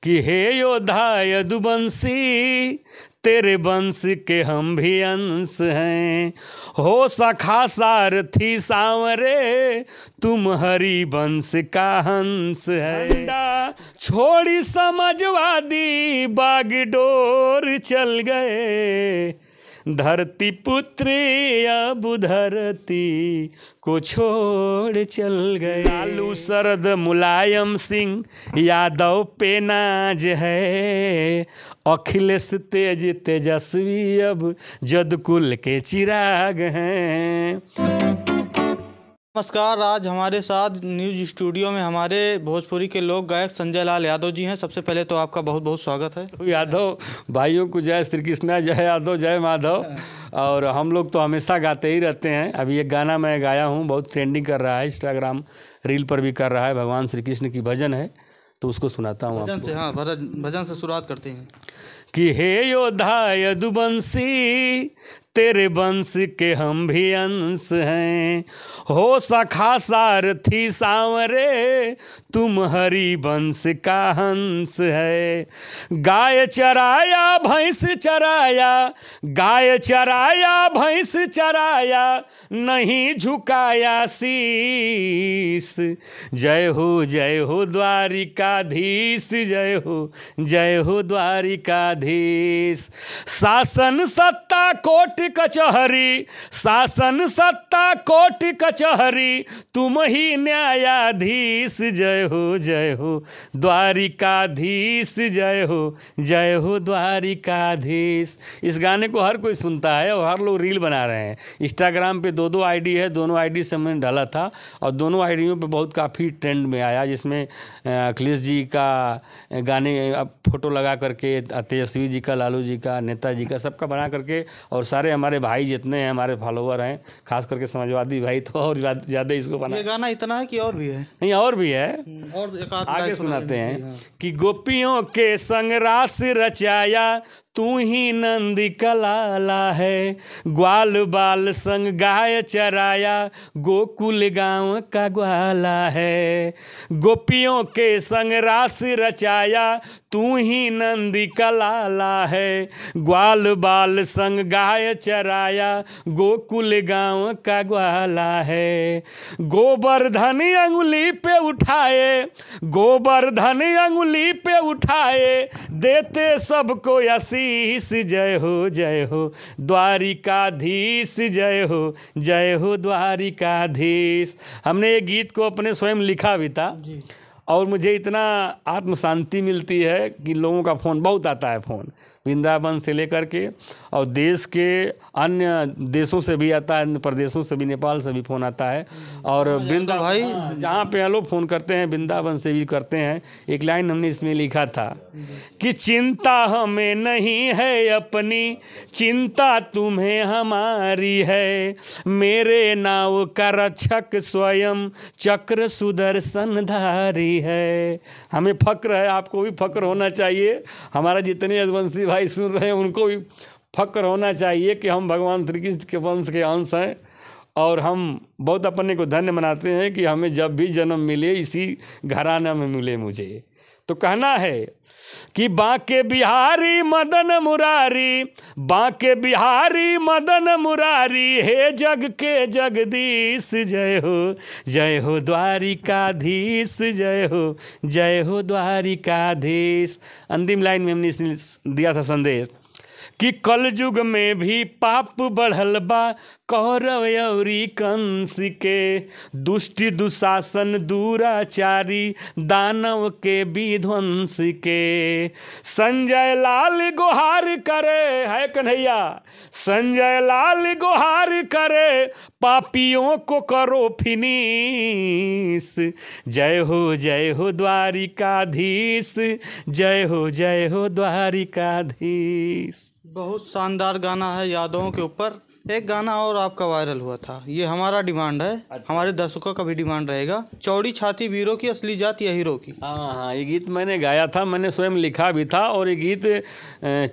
कि हे योद्धा यदुवंशी तेरे वंश के हम भी अंश हैं। हो सखा सारथी सांवरे तुम हरि वंश का हंस है। छोड़ी समाजवादी बागडोर चल गए, धरती पुत्र अब धरती को छोड़ चल गए। लालू शरद मुलायम सिंह यादव पे नाज है, अखिलेश तेज तेजस्वी अब जदकुल के चिराग हैं। नमस्कार, आज हमारे साथ न्यूज स्टूडियो में हमारे भोजपुरी के लोक गायक संजय लाल यादव जी हैं। सबसे पहले तो आपका बहुत बहुत स्वागत है। यादव भाइयों को जय श्री कृष्णा, जय यादव, जय माधव। और हम लोग तो हमेशा गाते ही रहते हैं। अभी एक गाना मैं गाया हूँ, बहुत ट्रेंडिंग कर रहा है, इंस्टाग्राम रील पर भी कर रहा है। भगवान श्री कृष्ण की भजन है, तो उसको सुनाता हूँ भजन से। हाँ, भजन से शुरुआत करते हैं कि हे योद्धा यदुवंशी तेरे वंश के हम भी अंश हैं। हो सखा सारथी सांवरे तुम हरि वंश का हंस है। गाय चराया भैंस चराया, गाय चराया भैंस चराया, नहीं झुकाया शीस। जय हो द्वारिकाधीश, जय हो द्वारिकाधीश। शासन सत्ता कोट कचहरी, शासन सत्ता कोट कचहरी, तुम ही न्यायाधीश। जय हो द्वारिकाधीश, जय हो द्वारिकाधीश। इस गाने को हर कोई सुनता है और हर लोग रील बना रहे हैं। इंस्टाग्राम पे दो आईडी है, दोनों आईडी से मैंने डाला था और दोनों आईडियों पे बहुत काफ़ी ट्रेंड में आया, जिसमें अखिलेश जी का गाने अब फोटो लगा करके, तेजस्वी जी का, लालू जी का, नेताजी का, सबका बना करके, और सारे हमारे भाई जितने हैं हमारे फॉलोवर हैं, खास करके समाजवादी भाई, तो और ज़्यादा इसको बना। ये गाना इतना है कि और भी है? नहीं, और भी है, और एक आगे सुनाते हैं कि गोपियों के संग रास रचाया, तू ही नंदी कलाला है। ग्वाल बाल संग गाय चराया, गोकुल गांव का ग्वाला है। गोपियों के संग रास रचाया, तू ही नंदी कलाला है। ग्वाल बाल संग गाय चराया, गोकुल गांव का ग्वाला है। गोवर्धन अंगुली पे उठाए, गोवर्धन अंगुली पे उठाए, देते सबको आशीष। जय हो द्वारिकाधीश, जय हो द्वारिकाधीश। हमने ये गीत को अपने स्वयं लिखा भी था और मुझे इतना आत्म शांति मिलती है कि लोगों का फ़ोन बहुत आता है, फ़ोन वृंदावन से लेकर के और देश के अन्य देशों से भी आता है, अन्य प्रदेशों से भी, नेपाल से भी फ़ोन आता है। और वृंदावन भाई जहाँ पे लोग फ़ोन करते हैं, वृंदावन से भी करते हैं। एक लाइन हमने इसमें लिखा था कि चिंता हमें नहीं है अपनी, चिंता तुम्हें हमारी है। मेरे नाव का रक्षक स्वयं चक्र सुदर्शनधारी है। हमें फ़क्र है, आपको भी फ़क्र होना चाहिए। हमारा जितने यदुवंशी भाई सुन रहे हैं उनको भी फ़क्र होना चाहिए कि हम भगवान श्री कृष्ण के वंश के अंश हैं और हम बहुत अपने को धन्य मनाते हैं कि हमें जब भी जन्म मिले इसी घराना में मिले मुझे। तो कहना है कि बांके बिहारी मदन मुरारी, बांके बिहारी मदन मुरारी, हे जग के जगदीश। जय हो द्वारिकाधीश, जय हो द्वारिकाधीश। अंतिम लाइन में हमने दिया था संदेश कि कलयुग में भी पाप बढ़ल बा, कौरव अउरी कंस के। दुष्टि दुशासन दुराचारी, दानव के विध्वंस के। संजय लाल गुहार करे, है कन्हैया, संजय लाल गुहार करे, पापियों को करो फिनिश। जय हो द्वारिकाधीश, जय हो द्वारिकाधीश। बहुत शानदार गाना है यादवों के ऊपर। एक गाना और आपका वायरल हुआ था, ये हमारा डिमांड है। अच्छा। हमारे दर्शकों का भी डिमांड रहेगा। चौड़ी छाती वीरों की असली जात या हीरो की। हाँ, ये गीत मैंने गाया था, मैंने स्वयं लिखा भी था और ये गीत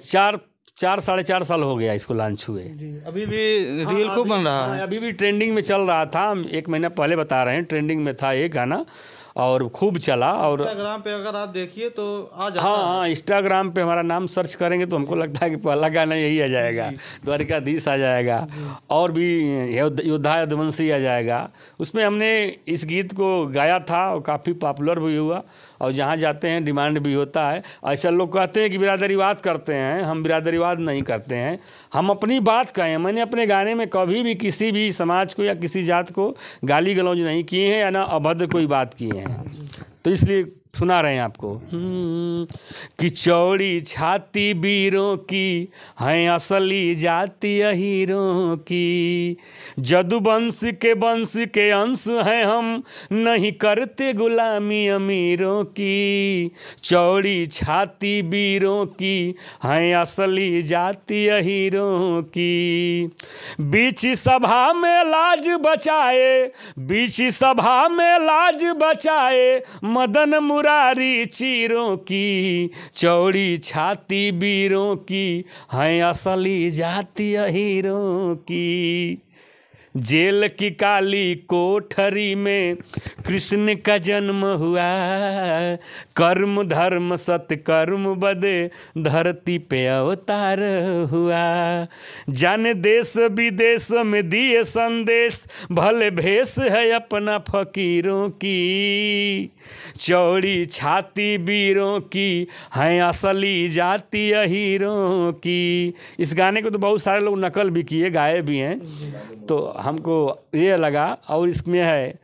4-4.5 साल हो गया इसको लॉन्च हुए। अभी भी रील खूब बन रहा है। अभी भी ट्रेंडिंग में चल रहा था। 1 महीना पहले बता रहे हैं, ट्रेंडिंग में था ये गाना और खूब चला। और इंस्टाग्राम पे अगर आप देखिए तो आ जाता हाँ हाँ, इंस्टाग्राम पे हमारा नाम सर्च करेंगे तो हमको लगता है कि पहला गाना यही आ जाएगा, द्वारिकाधीश आ जाएगा, और भी योद्धा यदुवंशी आ जाएगा। उसमें हमने इस गीत को गाया था और काफ़ी पॉपुलर भी हुआ, और जहाँ जाते हैं डिमांड भी होता है। ऐसा लोग कहते हैं कि बिरादरीवाद करते हैं, हम बिरादरीवाद नहीं करते हैं, हम अपनी बात कहें। मैंने अपने गाने में कभी भी किसी भी समाज को या किसी जात को गाली गलौज नहीं किए हैं या ना अभद्र कोई बात किए हैं, तो इसलिए सुना रहे हैं आपको। कि चौड़ी छाती वीरों की हैं असली जाति हीरों की, जदुवंश के अंश हैं हम, नहीं करते गुलामी अमीरों की। चौड़ी छाती वीरों की हैं असली जाति हीरों की। बीच सभा में लाज बचाए, बीच सभा में लाज बचाए, मदन मुरारी चीरों की। चौड़ी छाती वीरों की हैं असली जाति हीरों की। जेल की काली कोठरी में कृष्ण का जन्म हुआ, कर्म धर्म सत्कर्म बदे धरती पे अवतार हुआ। जाने देश विदेश में दिए संदेश, भले भेष है अपना फकीरों की। चौड़ी छाती वीरों की हैं असली जाति हीरों की। इस गाने को तो बहुत सारे लोग नकल भी किए, गाए भी हैं, तो हमको ये लगा। और इसमें है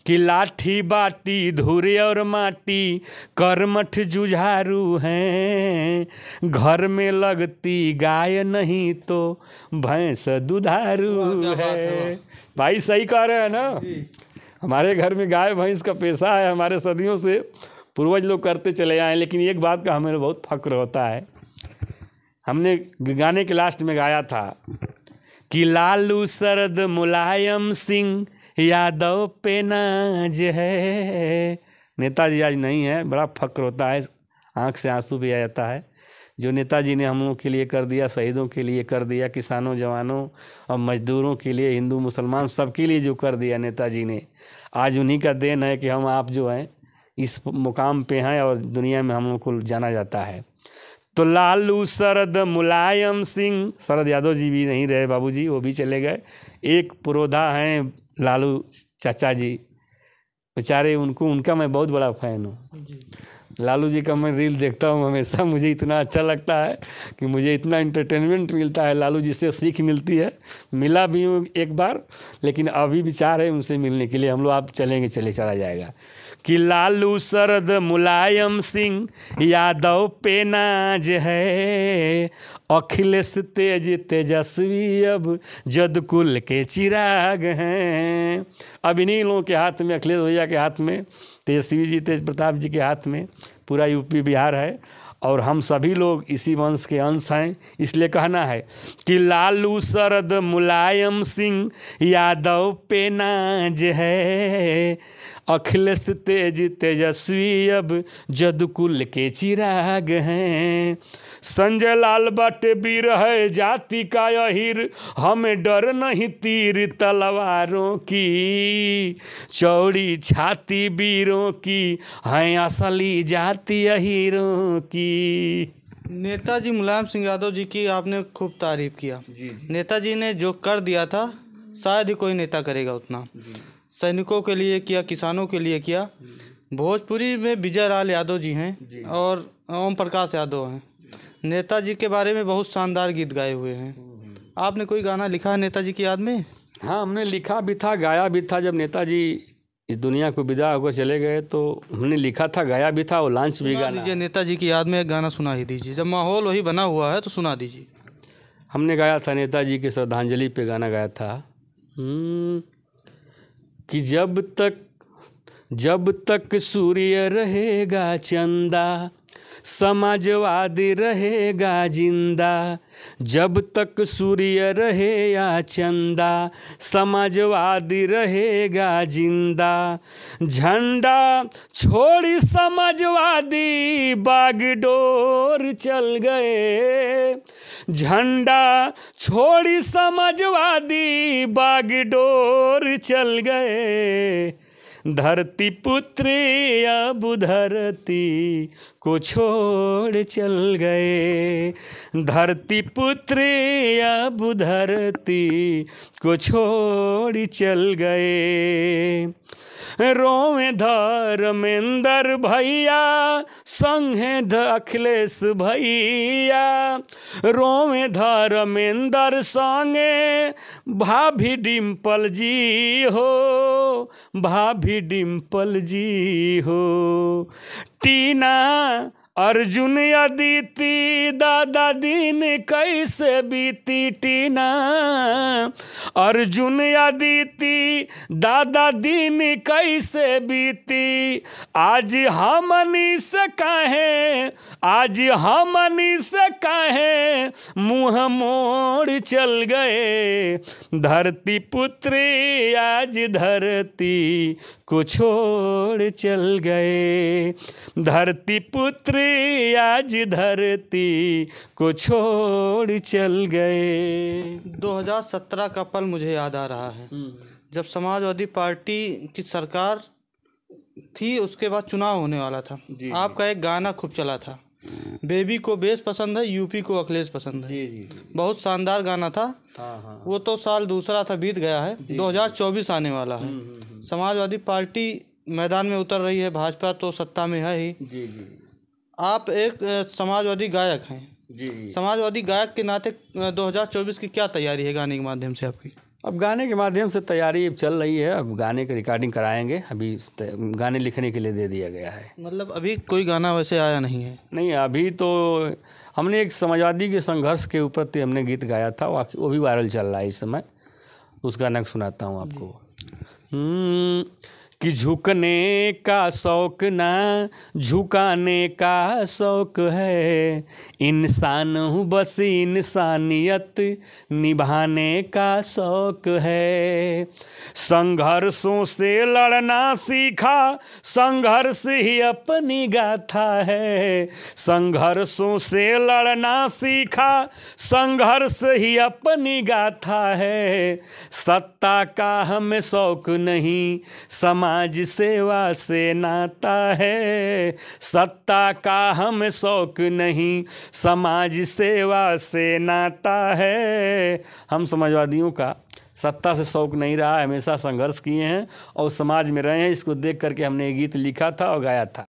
कि लाठी बाटी धुरे और माटी, कर्मठ जुझारू हैं, घर में लगती गाय नहीं तो भैंस दुधारू है। भाई सही कह रहे हैं ना, हमारे घर में गाय भैंस का पेशा है, हमारे सदियों से पूर्वज लोग करते चले आए। लेकिन एक बात का हमें बहुत फक्र होता है, हमने गाने के लास्ट में गाया था कि लालू शरद मुलायम सिंह यादव पे नाज है। नेताजी आज नहीं है, बड़ा फक्र होता है, आँख से आंसू भी आ जाता है। जो नेताजी ने हम लोगों के लिए कर दिया, शहीदों के लिए कर दिया, किसानों जवानों और मजदूरों के लिए, हिंदू मुसलमान सबके लिए जो कर दिया नेताजी ने, आज उन्हीं का देन है कि हम आप जो हैं इस मुकाम पे हैं और दुनिया में हम लोग को जाना जाता है। तो लालू शरद मुलायम सिंह, शरद यादव जी भी नहीं रहे बाबूजी, वो भी चले गए। एक पुरोधा हैं लालू चाचा जी, बेचारे, उनका मैं बहुत बड़ा फ़ैन हूँ। लालू जी का मैं रील देखता हूँ हमेशा, मुझे इतना अच्छा लगता है कि मुझे इतना एंटरटेनमेंट मिलता है, लालू जी से सीख मिलती है। मिला भी हूँ एक बार, लेकिन अभी विचार है उनसे मिलने के लिए। हम लोग आप चलेंगे, चला जाएगा। कि लालू शरद मुलायम सिंह यादव पे नाज है, अखिलेश तेज तेजस्वी अब जदकुल के चिराग हैं। अब इन्हीं लोगों के हाथ में, अखिलेश भैया के हाथ में, तेजस्वी जी, तेज प्रताप जी के हाथ में पूरा यूपी बिहार है, और हम सभी लोग इसी वंश के अंश हैं। इसलिए कहना है कि लालू शरद मुलायम सिंह यादव पे नाज है, अखिलेश तेज तेजस्वी अब जदकुल के चिराग हैं। संजय लाल बाटे वीर है जाति का अहिर, हमें डर नहीं तीर तलवारों की। चौड़ी छाती वीरों की हैं असली जाति हीरों की। नेताजी मुलायम सिंह यादव जी की आपने खूब तारीफ किया। नेताजी ने जो कर दिया था शायद ही कोई नेता करेगा उतना। सैनिकों के लिए किया, किसानों के लिए किया। भोजपुरी में विजय लाल यादव जी हैं और ओम प्रकाश यादव हैं। नेताजी के बारे में बहुत शानदार गीत गाए हुए हैं। आपने कोई गाना लिखा है नेताजी की याद में? हाँ, हमने लिखा भी था, गाया भी था। जब नेताजी इस दुनिया को विदा होकर चले गए तो हमने लिखा था, गाया भी था और लॉन्च भी गाना। दीजिए नेताजी की याद में एक गाना सुना ही दीजिए, जब माहौल वही बना हुआ है तो सुना दीजिए। हमने गाया था नेताजी की श्रद्धांजलि पे गाना गाया था कि जब तक सूर्य रहेगा चंदा, समाजवादी रहेगा जिंदा। जब तक सूर्य रहे या चंदा, समाजवादी रहेगा जिंदा। झंडा छोड़ी समाजवादी बागडोर चल गए। झंडा छोड़ी समाजवादी बागडोर चल गए। धरती पुत्र अब धरती को छोड़ चल गए, धरती पुत्र अब धरती को छोड़ चल गए। रोवे धर्मेंद्र भैया संगे अखिलेश भैया, रोवे धर्मेंद्र संगे भाभी डिम्पल जी हो, भाभी डिम्पल जी हो। टीना अर्जुन अदिति दादा दिन कैसे बीती, टीना अर्जुन अदिति दादा दिन कैसे बीती। आज हमनी से कहे, आज हमनी से कहे मुँह मोड़ चल गए, धरती पुत्र आज धरती को छोड़ चल गए, धरती पुत्र आज धरती को छोड़ चल गए। 2017 का पल मुझे याद आ रहा है, जब समाजवादी पार्टी की सरकार थी, उसके बाद चुनाव होने वाला था। आपका एक गाना खूब चला था, बेबी को बेस पसंद है, यूपी को अखिलेश पसंद है। जी। बहुत शानदार गाना था। हाँ। वो तो साल दूसरा था, बीत गया है। 2024 आने वाला है। समाजवादी पार्टी मैदान में उतर रही है, भाजपा तो सत्ता में है ही। जी। आप एक समाजवादी गायक हैं। जी। समाजवादी गायक के नाते 2024 की क्या तैयारी है गाने के माध्यम से आपकी? अब गाने के माध्यम से तैयारी चल रही है। अब गाने की रिकॉर्डिंग कराएंगे, अभी गाने लिखने के लिए दे दिया गया है। मतलब अभी कोई गाना वैसे आया नहीं है? नहीं, अभी तो हमने एक समाजवादी के संघर्ष के ऊपर हमने गीत गाया था, वो भी वायरल चल रहा है इस समय। उस गाना सुनाता हूँ आपको। कि झुकने का शौक ना झुकाने का शौक है, इंसान हूँ बस इंसानियत निभाने का शौक है। संघर्षों से लड़ना सीखा, संघर्ष ही अपनी गाथा है। संघर्षों से लड़ना सीखा, संघर्ष ही अपनी गाथा है। सत्ता का हमें शौक नहीं, समाज सेवा से नाता है। सत्ता का हमें शौक नहीं, समाज सेवा से नाता है। हम समाजवादियों का सत्ता से शौक नहीं रहा, हमेशा संघर्ष किए हैं और समाज में रहे हैं। इसको देख करके हमने ये गीत लिखा था और गाया था।